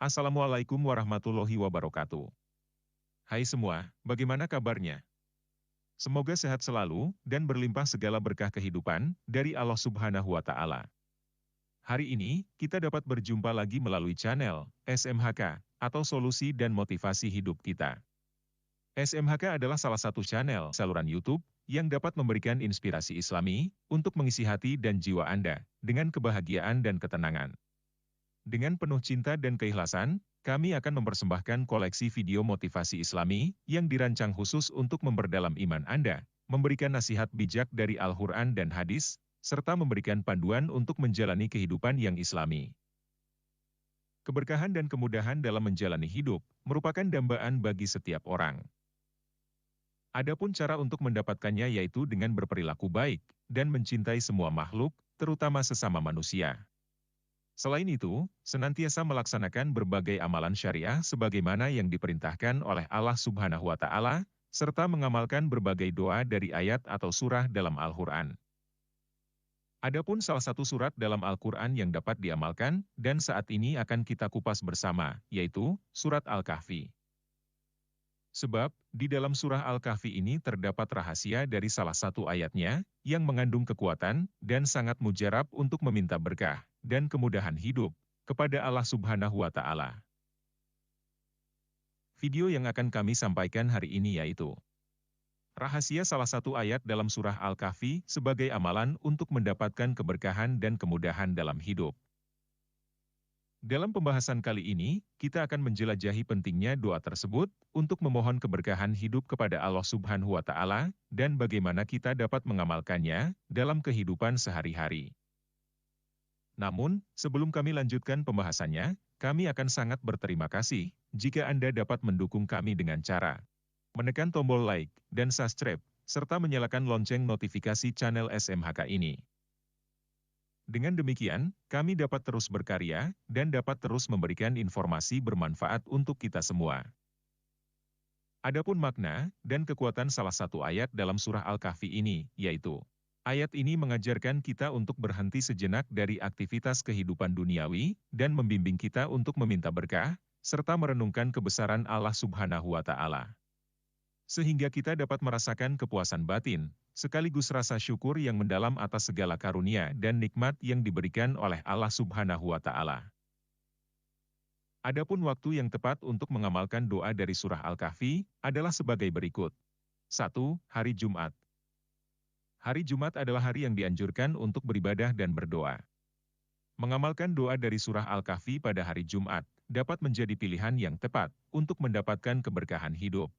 Assalamualaikum warahmatullahi wabarakatuh. Hai semua, bagaimana kabarnya? Semoga sehat selalu dan berlimpah segala berkah kehidupan dari Allah Subhanahu wa Ta'ala. Hari ini, kita dapat berjumpa lagi melalui channel SMHK atau Solusi dan Motivasi Hidup Kita. SMHK adalah salah satu channel saluran YouTube yang dapat memberikan inspirasi Islami untuk mengisi hati dan jiwa Anda dengan kebahagiaan dan ketenangan. Dengan penuh cinta dan keikhlasan, kami akan mempersembahkan koleksi video motivasi Islami yang dirancang khusus untuk memperdalam iman Anda, memberikan nasihat bijak dari Al-Quran dan hadis, serta memberikan panduan untuk menjalani kehidupan yang Islami. Keberkahan dan kemudahan dalam menjalani hidup merupakan dambaan bagi setiap orang. Adapun cara untuk mendapatkannya yaitu dengan berperilaku baik dan mencintai semua makhluk, terutama sesama manusia. Selain itu, senantiasa melaksanakan berbagai amalan syariah sebagaimana yang diperintahkan oleh Allah Subhanahu wa Ta'ala, serta mengamalkan berbagai doa dari ayat atau surah dalam Al-Quran. Adapun salah satu surat dalam Al-Quran yang dapat diamalkan, dan saat ini akan kita kupas bersama, yaitu Surat Al-Kahfi. Sebab, di dalam surah Al-Kahfi ini terdapat rahasia dari salah satu ayatnya, yang mengandung kekuatan, dan sangat mujarab untuk meminta berkah dan kemudahan hidup kepada Allah Subhanahu wa Ta'ala. Video yang akan kami sampaikan hari ini yaitu rahasia salah satu ayat dalam surah Al-Kahfi sebagai amalan untuk mendapatkan keberkahan dan kemudahan dalam hidup. Dalam pembahasan kali ini, kita akan menjelajahi pentingnya doa tersebut untuk memohon keberkahan hidup kepada Allah Subhanahu wa Ta'ala dan bagaimana kita dapat mengamalkannya dalam kehidupan sehari-hari. Namun, sebelum kami lanjutkan pembahasannya, kami akan sangat berterima kasih jika Anda dapat mendukung kami dengan cara menekan tombol like dan subscribe, serta menyalakan lonceng notifikasi channel SMHK ini. Dengan demikian, kami dapat terus berkarya dan dapat terus memberikan informasi bermanfaat untuk kita semua. Adapun makna dan kekuatan salah satu ayat dalam surah Al-Kahfi ini, yaitu ayat ini mengajarkan kita untuk berhenti sejenak dari aktivitas kehidupan duniawi dan membimbing kita untuk meminta berkah, serta merenungkan kebesaran Allah Subhanahu wa Ta'ala. Sehingga kita dapat merasakan kepuasan batin, sekaligus rasa syukur yang mendalam atas segala karunia dan nikmat yang diberikan oleh Allah Subhanahu wa Ta'ala. Adapun waktu yang tepat untuk mengamalkan doa dari surah Al-Kahfi adalah sebagai berikut. 1. Hari Jumat. Hari Jumat adalah hari yang dianjurkan untuk beribadah dan berdoa. Mengamalkan doa dari surah Al-Kahfi pada hari Jumat dapat menjadi pilihan yang tepat untuk mendapatkan keberkahan hidup.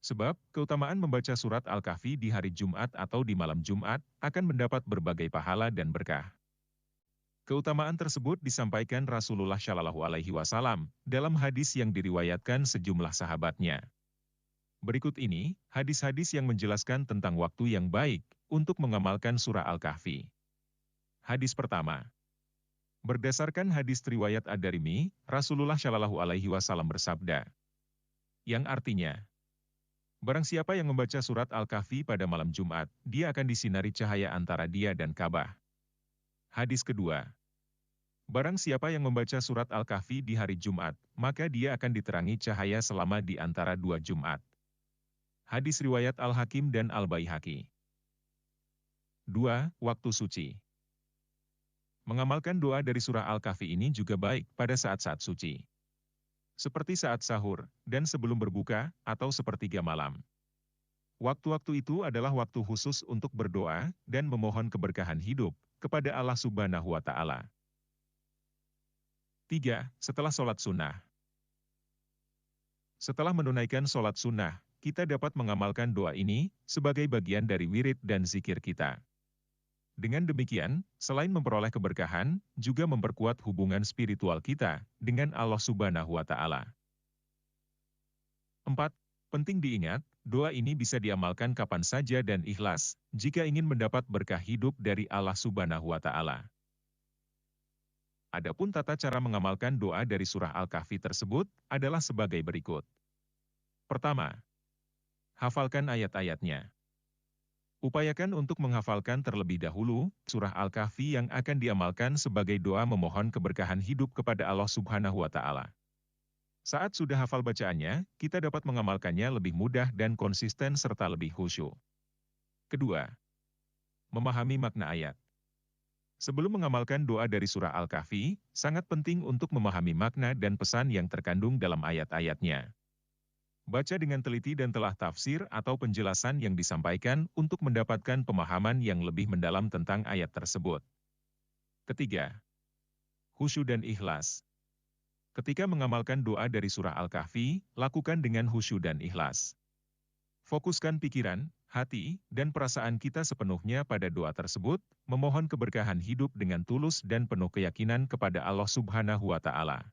Sebab, keutamaan membaca surat Al-Kahfi di hari Jumat atau di malam Jumat akan mendapat berbagai pahala dan berkah. Keutamaan tersebut disampaikan Rasulullah Shallallahu Alaihi Wasallam dalam hadis yang diriwayatkan sejumlah sahabatnya. Berikut ini, hadis-hadis yang menjelaskan tentang waktu yang baik untuk mengamalkan surah Al-Kahfi. Hadis pertama. Berdasarkan hadis riwayat Ad-Darimi, Rasulullah Shallallahu Alaihi Wasallam bersabda, yang artinya, barang siapa yang membaca surat Al-Kahfi pada malam Jumat, dia akan disinari cahaya antara dia dan Ka'bah. Hadis kedua. Barang siapa yang membaca surat Al-Kahfi di hari Jumat, maka dia akan diterangi cahaya selama di antara dua Jumat. Hadis riwayat Al-Hakim dan Al-Baihaqi. 2. Waktu suci. Mengamalkan doa dari surah Al-Kahfi ini juga baik pada saat-saat suci. Seperti saat sahur, dan sebelum berbuka, atau sepertiga malam. Waktu-waktu itu adalah waktu khusus untuk berdoa dan memohon keberkahan hidup kepada Allah Subhanahu wa Ta'ala. 3. Setelah sholat sunnah. Setelah menunaikan sholat sunnah, kita dapat mengamalkan doa ini sebagai bagian dari wirid dan zikir kita. Dengan demikian, selain memperoleh keberkahan, juga memperkuat hubungan spiritual kita dengan Allah Subhanahu wa Ta'ala. 4. Penting diingat, doa ini bisa diamalkan kapan saja dan ikhlas, jika ingin mendapat berkah hidup dari Allah Subhanahu wa Ta'ala. Adapun tata cara mengamalkan doa dari surah Al-Kahfi tersebut adalah sebagai berikut. Pertama, hafalkan ayat-ayatnya. Upayakan untuk menghafalkan terlebih dahulu surah Al-Kahfi yang akan diamalkan sebagai doa memohon keberkahan hidup kepada Allah Subhanahu wa Ta'ala. Saat sudah hafal bacaannya, kita dapat mengamalkannya lebih mudah dan konsisten serta lebih khusyuk. Kedua, memahami makna ayat. Sebelum mengamalkan doa dari surah Al-Kahfi, sangat penting untuk memahami makna dan pesan yang terkandung dalam ayat-ayatnya. Baca dengan teliti dan telah tafsir atau penjelasan yang disampaikan untuk mendapatkan pemahaman yang lebih mendalam tentang ayat tersebut. Ketiga, khusyuk dan ikhlas. Ketika mengamalkan doa dari surah Al-Kahfi, lakukan dengan khusyuk dan ikhlas. Fokuskan pikiran, hati, dan perasaan kita sepenuhnya pada doa tersebut, memohon keberkahan hidup dengan tulus dan penuh keyakinan kepada Allah Subhanahu wa Ta'ala.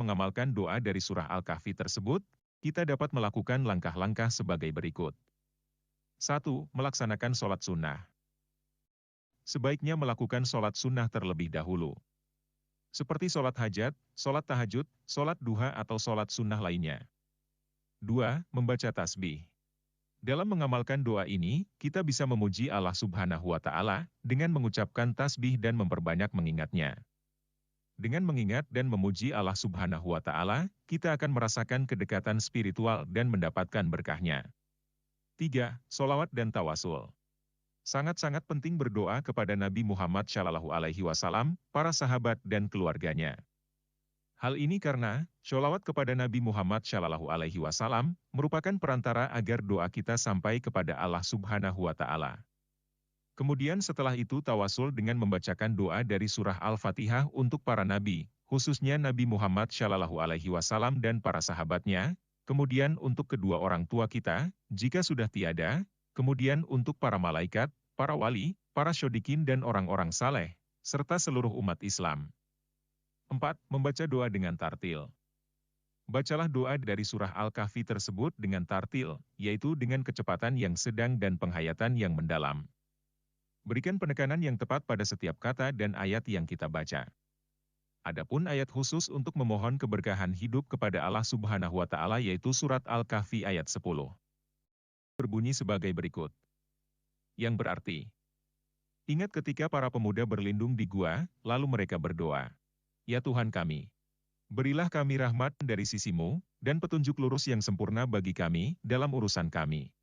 Mengamalkan doa dari surah Al-Kahfi tersebut, kita dapat melakukan langkah-langkah sebagai berikut. 1. Melaksanakan sholat sunnah. Sebaiknya melakukan sholat sunnah terlebih dahulu. Seperti sholat hajat, sholat tahajud, sholat duha atau sholat sunnah lainnya. 2. Membaca tasbih. Dalam mengamalkan doa ini, kita bisa memuji Allah Subhanahu wa Ta'ala dengan mengucapkan tasbih dan memperbanyak mengingatnya. Dengan mengingat dan memuji Allah Subhanahu wa Ta'ala, kita akan merasakan kedekatan spiritual dan mendapatkan berkahnya. 3. Sholawat dan tawasul. Sangat-sangat penting berdoa kepada Nabi Muhammad SAW, para sahabat dan keluarganya. Hal ini karena sholawat kepada Nabi Muhammad SAW merupakan perantara agar doa kita sampai kepada Allah Subhanahu wa Ta'ala. Kemudian setelah itu tawasul dengan membacakan doa dari surah Al-Fatihah untuk para nabi, khususnya Nabi Muhammad SAW dan para sahabatnya, kemudian untuk kedua orang tua kita, jika sudah tiada, kemudian untuk para malaikat, para wali, para syodikin dan orang-orang saleh, serta seluruh umat Islam. 4. Membaca doa dengan tartil. Bacalah doa dari surah Al-Kahfi tersebut dengan tartil, yaitu dengan kecepatan yang sedang dan penghayatan yang mendalam. Berikan penekanan yang tepat pada setiap kata dan ayat yang kita baca. Adapun ayat khusus untuk memohon keberkahan hidup kepada Allah Subhanahu wa Ta'ala yaitu surat Al-Kahfi ayat 10. Berbunyi sebagai berikut. Yang berarti, ingat ketika para pemuda berlindung di gua, lalu mereka berdoa, "Ya Tuhan kami, berilah kami rahmat dari sisimu, dan petunjuk lurus yang sempurna bagi kami dalam urusan kami."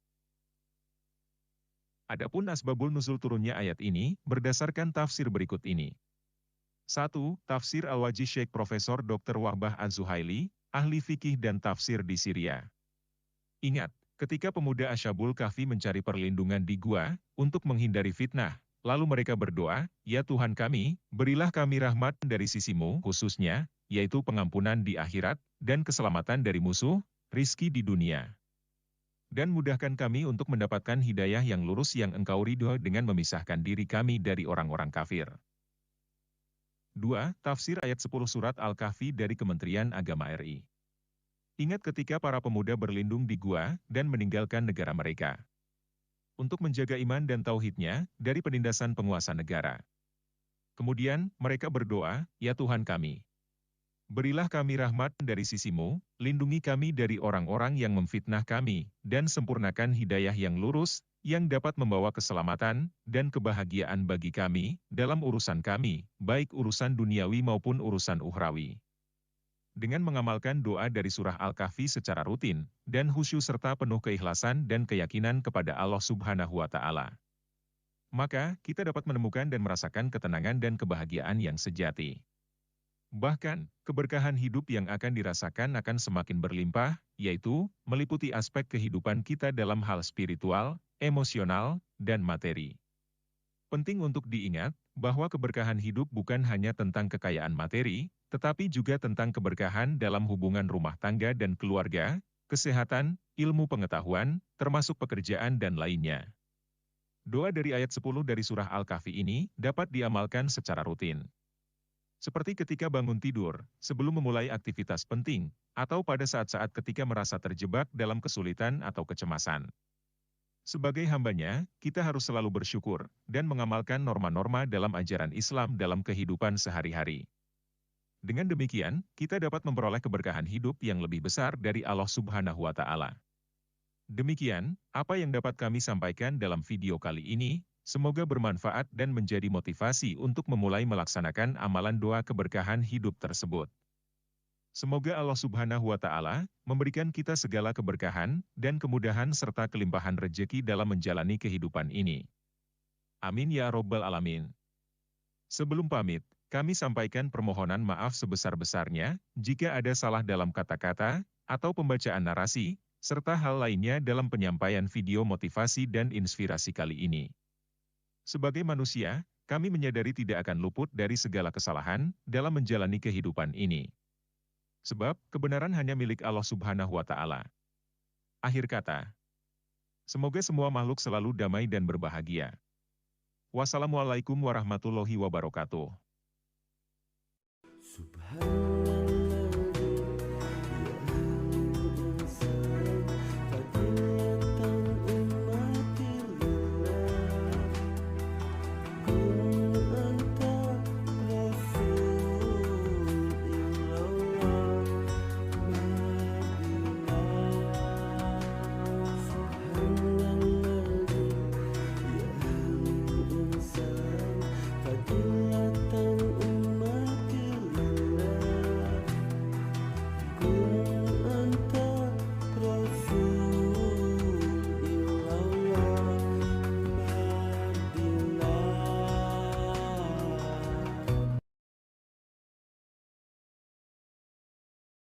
Adapun asbabul nuzul turunnya ayat ini, berdasarkan tafsir berikut ini. 1. Tafsir Al-Wajih Syekh Profesor Dr. Wahbah Az-Zuhaili, ahli fikih dan tafsir di Syria. Ingat, ketika pemuda Asyabul Kahfi mencari perlindungan di gua, untuk menghindari fitnah, lalu mereka berdoa, "Ya Tuhan kami, berilah kami rahmat dari sisimu," khususnya, yaitu pengampunan di akhirat, dan keselamatan dari musuh, rizki di dunia. Dan mudahkan kami untuk mendapatkan hidayah yang lurus yang Engkau ridho dengan memisahkan diri kami dari orang-orang kafir. 2. Tafsir ayat 10 surat Al-Kahfi dari Kementerian Agama RI. Ingat ketika para pemuda berlindung di gua dan meninggalkan negara mereka. Untuk menjaga iman dan tauhidnya dari penindasan penguasa negara. Kemudian, mereka berdoa, "Ya Tuhan kami, berilah kami rahmat dari sisimu, lindungi kami dari orang-orang yang memfitnah kami, dan sempurnakan hidayah yang lurus, yang dapat membawa keselamatan dan kebahagiaan bagi kami, dalam urusan kami, baik urusan duniawi maupun urusan ukhrawi." Dengan mengamalkan doa dari surah Al-Kahfi secara rutin, dan khusyuk serta penuh keikhlasan dan keyakinan kepada Allah Subhanahu wa Ta'ala, maka kita dapat menemukan dan merasakan ketenangan dan kebahagiaan yang sejati. Bahkan, keberkahan hidup yang akan dirasakan akan semakin berlimpah, yaitu meliputi aspek kehidupan kita dalam hal spiritual, emosional, dan materi. Penting untuk diingat, bahwa keberkahan hidup bukan hanya tentang kekayaan materi, tetapi juga tentang keberkahan dalam hubungan rumah tangga dan keluarga, kesehatan, ilmu pengetahuan, termasuk pekerjaan dan lainnya. Doa dari ayat 10 dari surah Al-Kahfi ini dapat diamalkan secara rutin. Seperti ketika bangun tidur, sebelum memulai aktivitas penting, atau pada saat-saat ketika merasa terjebak dalam kesulitan atau kecemasan. Sebagai hambanya, kita harus selalu bersyukur, dan mengamalkan norma-norma dalam ajaran Islam dalam kehidupan sehari-hari. Dengan demikian, kita dapat memperoleh keberkahan hidup yang lebih besar dari Allah Subhanahu wa Ta'ala. Demikian, apa yang dapat kami sampaikan dalam video kali ini, semoga bermanfaat dan menjadi motivasi untuk memulai melaksanakan amalan doa keberkahan hidup tersebut. Semoga Allah Subhanahu wa Ta'ala memberikan kita segala keberkahan dan kemudahan serta kelimpahan rejeki dalam menjalani kehidupan ini. Amin ya Robbal 'Alamin. Sebelum pamit, kami sampaikan permohonan maaf sebesar-besarnya jika ada salah dalam kata-kata atau pembacaan narasi, serta hal lainnya dalam penyampaian video motivasi dan inspirasi kali ini. Sebagai manusia, kami menyadari tidak akan luput dari segala kesalahan dalam menjalani kehidupan ini. Sebab, kebenaran hanya milik Allah Subhanahu wa Ta'ala. Akhir kata, semoga semua makhluk selalu damai dan berbahagia. Wassalamualaikum warahmatullahi wabarakatuh.